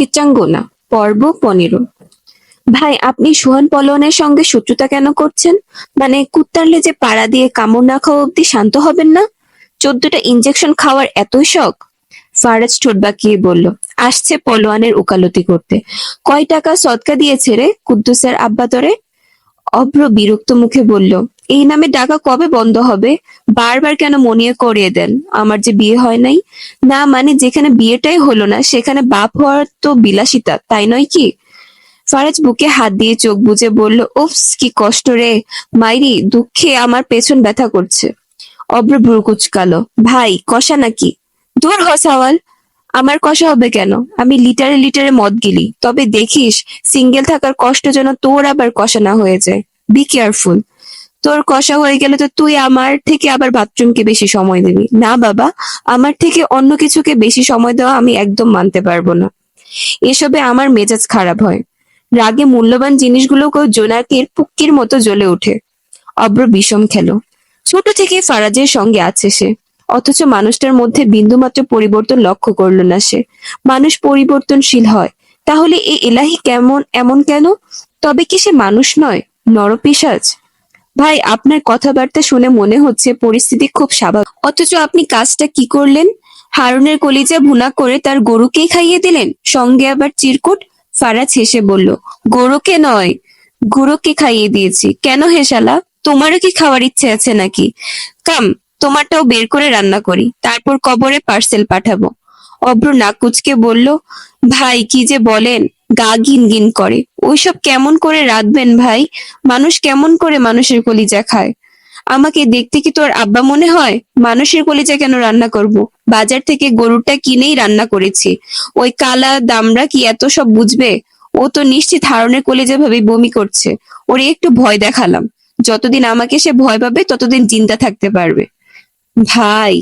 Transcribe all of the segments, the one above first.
চিত্রাঙ্গনা পর্ব 15। ভাই, আপনি সোহান পলোয়ানের সঙ্গে শত্রুতা কেন করছেন? মানে কুত্তার লেজে পাড়া দিয়ে কামড় না খাওয়া অব্দি শান্ত হবেন না? 14টা ইনজেকশন খাওয়ার এতই শখ? ফারাজ ঠোঁট বাঁকিয়ে বলল, আসছে পলোয়ানের ওকালতি করতে। কয় টাকা সদকা দিয়েছে রে কুদ্দুসের আব্বা তোরে? অভ্র বিরক্ত মুখে বলল, এই নামে ডাকা কবে বন্ধ হবে? বারবার কেন মনে করিয়ে দেন আমার যে বিয়ে হয় নাই? না মানে যেখানে বিয়েটাই হলো না সেখানে বাপ হওয়ার তো বিলাসিতা, তাই নয় কি? ফারাজ বুকে হাত দিয়ে চোখ বুজে বলল, উফস কি কষ্ট রে মাইরি, দুঃখে আমার পেছন ব্যথা করছে। অভ্র ভ্রু কুচকালো, ভাই কষা নাকি? দূর হ সাওয়াল, আমার কষা হবে কেন? আমি লিটারে লিটারে মদ গিলি, তবে দেখিস সিঙ্গেল থাকার কষ্ট যেন তোর আবার কষা না হয়ে যায়। Be careful. তোর কষা হয়ে গেলে তো তুই আমার থেকে আবার বাথরুমকে বেশি সময় দিবি। না বাবা, আমার থেকে অন্য কিছুকে বেশি সময় দেওয়া আমি একদম মানতে পারবো না। এসবে আমার মেজাজ খারাপ হয়। রাগে মূল্যবান জিনিসগুলোকেও জোনাকির পুক্কির মতো জ্বলে ওঠে। অব্র বিষম খেল। ছোট থেকে ফারাজের সঙ্গে আছে সে, অথচ মানুষটার মধ্যে বিন্দুমাত্র পরিবর্তন লক্ষ্য করল না সে। মানুষ পরিবর্তনশীল হয়, তাহলে এই এলাহি কেমন এমন কেন? তবে কি সে মানুষ নয়, নরপিশাচ? ভাই, আপনার কথাবার্তা শুনে মনে হচ্ছে পরিস্থিতি খুব স্বাভাবিক, অথচ আপনি কাজটা কি করলেন? হারুনের কলিজা ভুনা করে তার গরুকেই খাইয়ে দিলেন, সঙ্গে আবার চিরকুট। ফারাজ হেসে বলল, গরুকে নয়, গুরুকে খাইয়ে দিয়েছি। কেন হে শালা, তোমারও কি খাওয়ার ইচ্ছে আছে নাকি? কাম, তোমারটাও বের করে রান্না করি, তারপর কবরে পার্সেল পাঠাবো। অভ্র নাক কুচকে বলল, ভাই কি যে বলেন, গা ঘিন ঘিন করে। ওইসব কেমন করে রাঁধবেন ভাই? মানুষ কেমন করে মানুষের কলিজা খায়? আমাকে দেখতে কি তোর আব্বা মনে হয়? মানুষের কলিজা কেন রান্না করব? বাজার থেকে গরুটা কিনেই রান্না করেছি। ওই কালা দামড়া কি এত সব বুঝবে? ও তো নিশ্চিত হারুনের কলিজা ভাবে বমি করছে। ওরে একটু ভয় দেখালাম, যতদিন আমাকে সে ভয় পাবে ততদিন জিন্দা থাকতে পারবে। ভাই,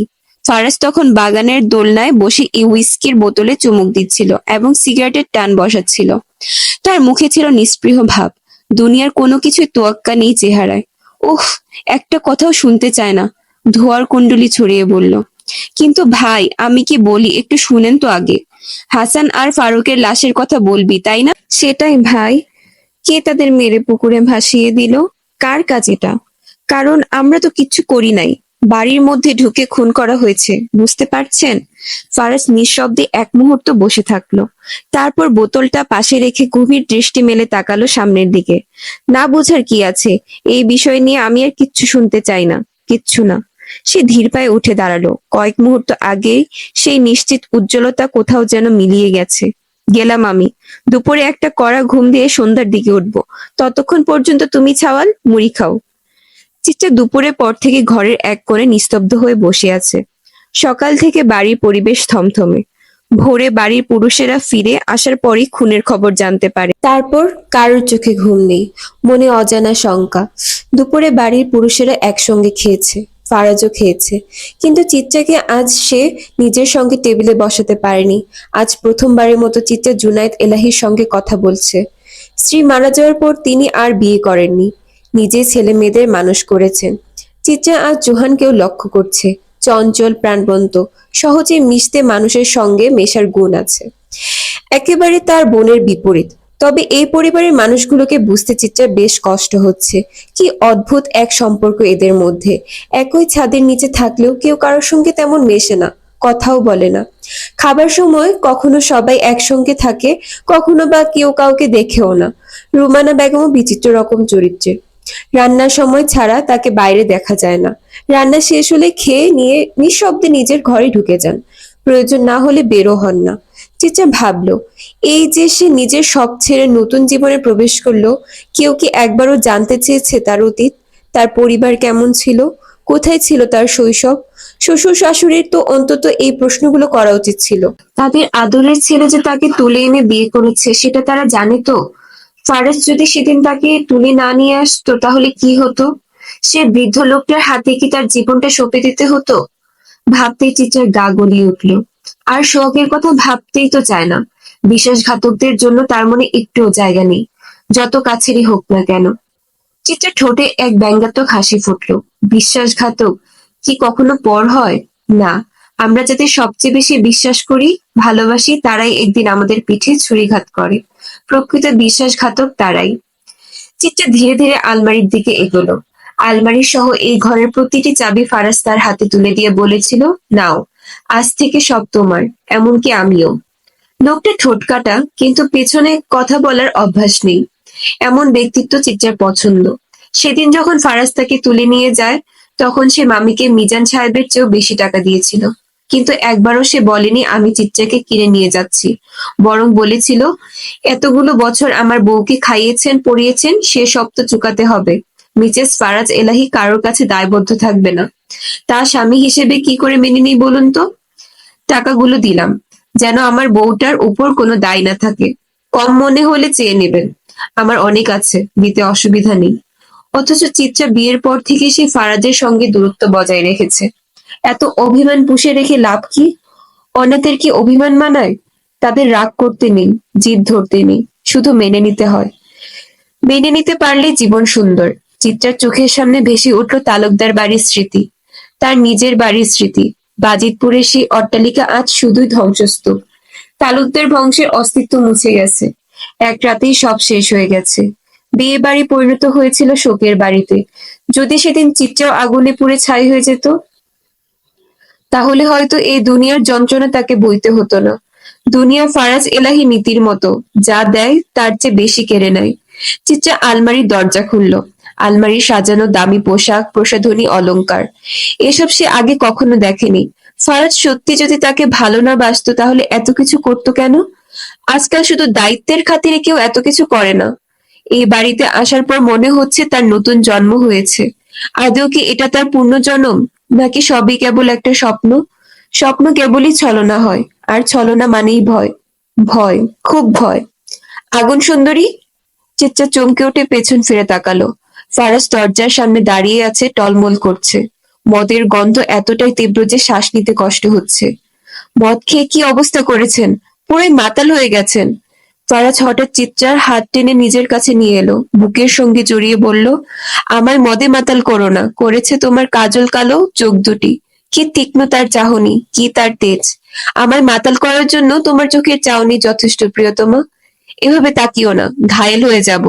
ফারাজ তখন বাগানের দোলনায় বসে উইস্কির বোতলে চুমুক দিচ্ছিল এবং সিগারেটের টান বসাচ্ছিল। তার মুখে ছিল নিস্পৃহ ভাব, দুনিয়ার কোনো কিছুই তোয়াক্কা নেই চেহারায়। উফ, একটা কথাও শুনতে চায় না। ধোয়ার কুণ্ডলি ছড়িয়ে বলল, কিন্তু ভাই আমি কি বলি একটু শুনেন তো আগে। হাসান আর ফারুকের লাশের কথা বলবি তাই না? সেটাই ভাই। কে তাদের মেরে পুকুরে ভাসিয়ে দিল? কার কাজ এটা? কারণ আমরা তো কিচ্ছু করি নাই। বাড়ির মধ্যে ঢুকে খুন করা হয়েছে, বুঝতে পারছেন? ফারাজ নিঃশব্দে এক মুহূর্ত বসে থাকলো, তারপর বোতলটা পাশে রেখে গভীর দৃষ্টি মেলে তাকালো সামনের দিকে। না বোঝার কি আছে, এই বিষয় নিয়ে আমি আর কিচ্ছু শুনতে চাই না, কিচ্ছু না। সে ধীর পায়ে উঠে দাঁড়ালো। কয়েক মুহূর্ত আগেই সেই নিশ্চিত উজ্জ্বলতা কোথাও যেন মিলিয়ে গেছে। গেলাম আমি। দুপুরে একটা কড়া ঘুম দিয়ে সন্ধ্যার দিকে উঠবো। ততক্ষণ পর্যন্ত তুমি ছাওয়াল মুড়ি খাও। চিত্রা দুপুরের পর থেকে ঘরের এক কোণে নিস্তব্ধ হয়ে বসে আছে। সকাল থেকে বাড়ির পরিবেশ থমথমে। ভোরে বাড়ির পুরুষেরা ফিরে আসার পরই খুনের খবর জানতে পারে। তারপর কারোর চোখে ঘুম নেই, মনে অজানা শঙ্কা। দুপুরে বাড়ির পুরুষেরা একসঙ্গে খেয়েছে, ফারাজও খেয়েছে, কিন্তু চিত্রাকে আজ সে নিজের সঙ্গে টেবিলে বসাতে পারেনি। আজ প্রথমবারের মতো চিত্রা জুনায়েদ এলাহির সঙ্গে কথা বলছে। স্ত্রী মারা যাওয়ার পর তিনি আর বিয়ে করেননি, নিজে ছেলে মেয়েদের মানুষ করেছেন। চিত্রা আজ জোহানকেও লক্ষ্য করছে, চঞ্চল প্রাণবন্ত, সহজে মিশতে মানুষের সঙ্গে মেশার গুণ আছে, একেবারে তার বোনের বিপরীত। তবে এই পরিবারের মানুষগুলোকে বুঝতে চিত্রার বেশ কষ্ট হচ্ছে। কি অদ্ভুত এক সম্পর্ক এদের মধ্যে। একই ছাদের নিচে থাকলেও কেউ কারোর সঙ্গে তেমন মেশে না, কথাও বলে না। খাবার সময় কখনো সবাই একসঙ্গে থাকে, কখনো বা কেউ কাউকে দেখেও না। রুমানা বেগমও বিচিত্র রকম চরিত্রের। রান্নার সময় ছাড়া তাকে বাইরে দেখা যায় না। রান্না শেষ হলে খেয়ে নিয়ে নিঃশব্দে নিজের ঘরে ঢুকে যান, প্রয়োজন না হলে বেরো হন না। চিত্রা ভাবলো, এই যে সে নিজের সব ছেড়ে নতুন জীবনে প্রবেশ করলো, কেউ কি একবারও জানতে চেয়েছে তার অতীত, তার পরিবার কেমন ছিল, কোথায় ছিল তার শৈশব? শ্বশুর শাশুড়ির তো অন্তত এই প্রশ্নগুলো করা উচিত ছিল। তাদের আদরের ছেলে যে তাকে তুলে এনে বিয়ে করেছে সেটা তারা জানে তো? ফারাজ যদি সেদিন তাকে তুলে না নিয়ে আসতো তাহলে কি হতো? সে বৃদ্ধ লোকটার হাতে কি তার জীবনটা সঁপে দিতে হতো? ভাবতেই চিত্রার গা গলিয়ে উঠল। আর শোকের কথা ভাবতেই তো চায় না। বিশ্বাসঘাতকদের জন্য তার মনে একটুও জায়গা নেই, যত কাছেরই হোক না কেন। চিত্রার ঠোঁটে এক ব্যঙ্গাত্মক হাসি ফুটল। বিশ্বাসঘাতক কি কখনো পর হয়? না, আমরা যাদের সবচেয়ে বেশি বিশ্বাস করি, ভালোবাসি, তারাই একদিন আমাদের পিঠে ছুরিঘাত করে। প্রকৃত বিশ্বাসঘাতক তারাই। চিত্রা ধীরে ধীরে আলমারির দিকে এগোলো। আলমারি সহ এই ঘরের প্রতিটি চাবি ফারাজ তার হাতে তুলে দিয়ে বলেছিল, নাও, আজ থেকে সব তোমার, এমনকি আমিও। লোকটা ঠোঁটকাটা, কিন্তু পেছনে কথা বলার অভ্যাস নেই। এমন ব্যক্তিত্ব চিত্রার পছন্দ। সেদিন যখন ফারাজ তাকে তুলে নিয়ে যায়, তখন সে মামিকে মিজান সাহেবের চেয়েও বেশি টাকা দিয়েছিল। কিন্তু একবারও সে বলেনি আমি চিত্রাকে কিনে নিয়ে যাচ্ছি। বরং বলেছিল, এতগুলো বছর আমার বউকে খাইয়েছেন পরিয়েছেন, সে সব তো চুকাতে হবে। মিসেস ফারাজ এলাহি কারোর কাছে দায়বদ্ধ থাকবে না। তার স্বামী হিসেবে কি করে মেনে নিই বলুন তো? টাকাগুলো দিলাম, যেন আমার বউটার উপর কোনো দায় না থাকে। কম মনে হলে চেয়ে নেবেন, আমার অনেক আছে, দিতে অসুবিধা নেই। অথচ চিত্রা বিয়ের পর থেকে সে ফারাজের সঙ্গে দূরত্ব বজায় রেখেছে। এত অভিমান পুষে রেখে লাভ কি? অনাথের কি অভিমান মানায়? তাদের রাগ করতে নেই, জিদ ধরতে নেই, শুধু মেনে নিতে হয়। মেনে নিতে পারলেই জীবন সুন্দর। চিত্রার চোখের সামনে ভেসে উঠল তালুকদার বাড়ির স্মৃতি, তার নিজের বাড়ির স্মৃতি। বাজিতপুরের সেই অট্টালিকা আজ শুধুই ধ্বংসস্তূপ। তালুকদার বংশের অস্তিত্ব মুছে গেছে। এক রাতেই সব শেষ হয়ে গেছে। বিয়ে বাড়ি পরিণত হয়েছিল শোকের বাড়িতে। যদি সেদিন চিত্রাও আগুনে পুড়ে ছাই হয়ে যেত, তাহলে হয়তো এই দুনিয়ার যন্ত্রণা তাকে বইতে হতো না। দুনিয়া ফারাজ এলাহি নীতির মতো, যা দেয় তার চেয়ে বেশি কেড়ে নেয়। চিত্রা আলমারির দরজা খুলল। আলমারির সাজানো দামি পোশাক, প্রসাধনী, অলংকার, এসব সে আগে কখনো দেখেনি। ফারাজ সত্যি যদি তাকে ভালো না বাসতো, তাহলে এত কিছু করতো কেন? আজকাল শুধু দায়িত্বের খাতিরে কেউ এত কিছু করে না। এই বাড়িতে আসার পর মনে হচ্ছে তার নতুন জন্ম হয়েছে। আদৌ কি এটা তার পুনর্জন্ম, নাকি সবই কেবল একটা স্বপ্ন? স্বপ্ন কেবলই ছলনা হয়, আর ছলনা মানেই ভয়। ভয়, খুব ভয়। আগুন সুন্দরী! চিত্রা চমকে উঠে পেছন ফিরে তাকালো। ফারাজ দরজার সামনে দাঁড়িয়ে আছে, টলমল করছে। মদের গন্ধ এতটাই তীব্র যে শ্বাস নিতে কষ্ট হচ্ছে। মদ খেয়ে কি অবস্থা করেছেন? পুরোই মাতাল হয়ে গেছেন। ফারাজ হঠাৎ চিত্রার হাত টেনে নিজের কাছে নিয়ে এলো, বুকের সঙ্গে জড়িয়ে বলল, আমায় মদে মাতাল করো না। করেছে তোমার কাজল কালো চোখ দুটি। কি তীক্ষ্ণ তার চাহনি, কি তার তেজ! আমায় মাতাল করার জন্য তোমার চোখের চাহনি যথেষ্ট, প্রিয়তমা। এভাবে তাকিও না, ঘায়েল হয়ে যাব।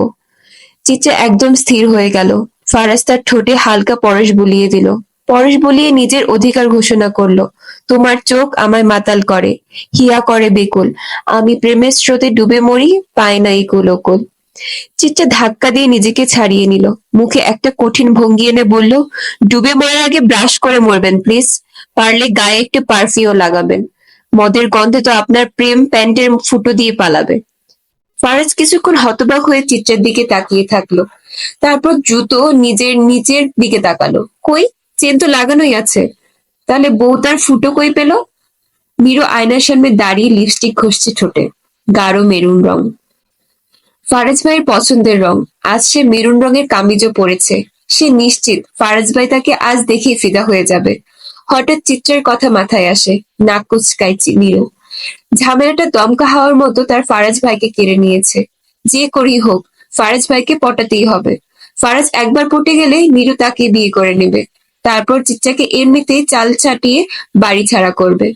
চিত্রা একদম স্থির হয়ে গেল। ফারাজ তার ঠোঁটে হালকা পরশ বুলিয়ে দিল। পরশ বুলিয়ে নিজের অধিকার ঘোষণা করলো, তোমার চোখ আমায় মাতাল করে, হিয়া করে বেকুল। আমি প্রেমের স্রোতে ডুবে মরি, পায় না ইকুল ওকুল। চিত্রা ধাক্কা দিয়ে নিজেকে ছাড়িয়ে নিল। মুখে একটা কঠিন ভঙ্গি এনে বলল, ডুবে মরার আগে ব্রাশ করে মরবেন প্লিজ। পারলে গায়ে একটু পারফিউম লাগাবেন। মদের গন্ধে তো আপনার প্রেম প্যান্টের ফুটো দিয়ে পালাবে। ফারাজ কিছুক্ষণ হতবাক হয়ে চিত্রের দিকে তাকিয়ে থাকলো। তারপর দ্রুত নিজের নিচের দিকে তাকালো। কই, চেন তো লাগানোই আছে। তাহলে বউ তার ফুটো কই পেল? মিরু আয়নার সামনে দাঁড়িয়ে লিপস্টিক ঘষছে ঠোঁটে। গাঢ় মেরুন রং, ফারাজ ভাইয়ের পছন্দের রং। আজ সে মেরুন রঙের কামিজও পরেছে। সে নিশ্চিত ফারাজ ভাই তাকে আজ দেখে ফিদা হয়ে যাবে। হঠাৎ চিত্রের কথা মাথায় আসে। নাক কুচকায় মিরু। ঝামেলাটা দমকা হাওয়ার মতো তার ফারাজ ভাইকে কেড়ে নিয়েছে। যে করেই হোক, ফারাজ ভাইকে পটাতেই হবে। ফারাজ একবার পটে গেলে মিরু তাকে বিয়ে করে নেবে। তারপর চিত্রাকে এমনিতেই চাল চাটিয়ে বাড়ি ছাড়া করবে।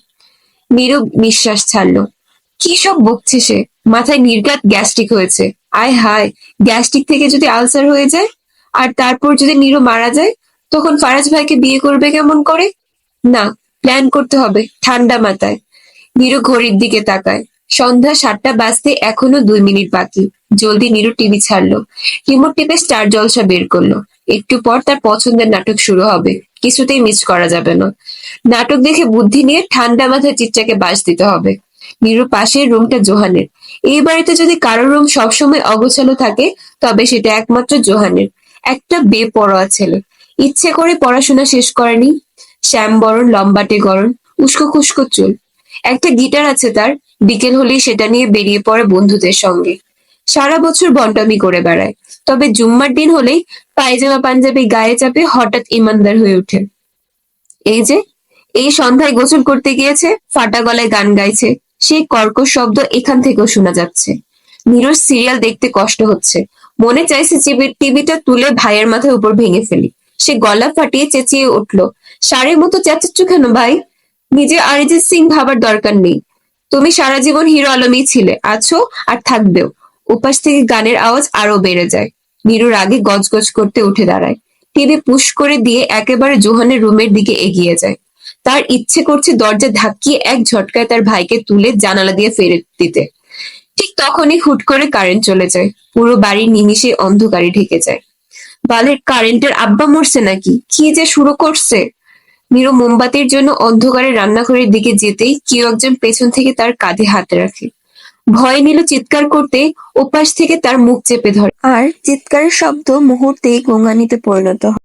নীরব নিঃশ্বাস ছাড়লো। কি সব বকছে সে? মাথায় নির্ঘাত গ্যাস্ট্রিক হয়েছে। আয় হায়, গ্যাস্ট্রিক থেকে যদি আলসার হয়ে যায়, আর তারপর যদি নীরু মারা যায়, তখন ফারাজ ভাইকে বিয়ে করবে কেমন করে? না, প্ল্যান করতে হবে ঠান্ডা মাথায়। নীরু ঘড়ির দিকে তাকায়। সন্ধ্যা 7টা বাজতে এখনো 2 মিনিট বাকি। জলদি নীরু টিভি ছাড়লো। রিমোট টিপে স্টার জলসা বের করলো। একটু পর তার পছন্দের নাটক শুরু হবে। কিছুতেই মিস করা যাবে না। নাটক দেখে বুদ্ধি নিয়ে ঠান্ডা মাথায় চিত্রাকে বাস দিতে হবে। নীরুর পাশের রুমটা জোহানের। এই বাড়িতে যদি কারোর রুম সবসময় অগোছালো থাকে, তবে সেটা একমাত্র জোহানের। একটা বেপরোয়া ছেলে। ইচ্ছে করে পড়াশোনা শেষ করেনি। শ্যামবরণ, লম্বাটে গড়ন, উস্কো খুস্কো চুল। একটা গিটার আছে তার। বিকেল হলেই সেটা নিয়ে বেরিয়ে পড়ে বন্ধুদের সঙ্গে। সারা বছর বন্টামি করে বেড়ায়। তবে জুম্মার দিন হলেই পায়জামা পাঞ্জাবি গায়ে চাপে হঠাৎ ইমানদার হয়ে ওঠে। এই যে, এই সন্ধ্যায় গোসল করতে গিয়েছে, ফাটা গলায় গান গাইছে। সেই কর্কশ শব্দ এখান থেকেও শোনা যাচ্ছে। নীরুর সিরিয়াল দেখতে কষ্ট হচ্ছে। মনে চাইছে টিভিটা তুলে ভাইয়ের মাথার উপর ভেঙে ফেলি। সে গলা ফাটিয়ে চেঁচিয়ে উঠল, সারের মতো চেঁচাচ্ছ কেন ভাই? নিজে অরিজিৎ সিং ভাবার দরকার নেই। তুমি সারা জীবন হিরো আলমই ছিলে, আছো আর থাকবেও। ওপাশ থেকে গানের আওয়াজ আরো বেড়ে যায়। নীরু রাগে গজগজ করতে উঠে দাঁড়ায়। টিভি পুশ করে দিয়ে একেবারে জোহানের রুমের দিকে এগিয়ে যায়। তার ইচ্ছে করছে দরজা ধাক্কিয়ে এক ঝটকায় তার ভাইকে তুলে জানালা দিয়ে ফেরত দিতে। ঠিক তখনই হুট করে কারেন্ট চলে যায়। পুরো বাড়ি নিমিষে অন্ধকারে ঢেকে যায়। বালের কারেন্টের আব্বা মরছে নাকি, কি যে শুরু করছে! মিরু মোমবাতির জন্য অন্ধকারে রান্নাঘরের দিকে যেতেই কেউ একজন পেছন থেকে তার কাঁধে হাত রাখে। ভয় নিল চিৎকার করতে, ওপাশ থেকে তার মুখ চেপে ধরে, আর চিৎকারের শব্দ মুহূর্তেই গোঙানিতে পরিণত হয়।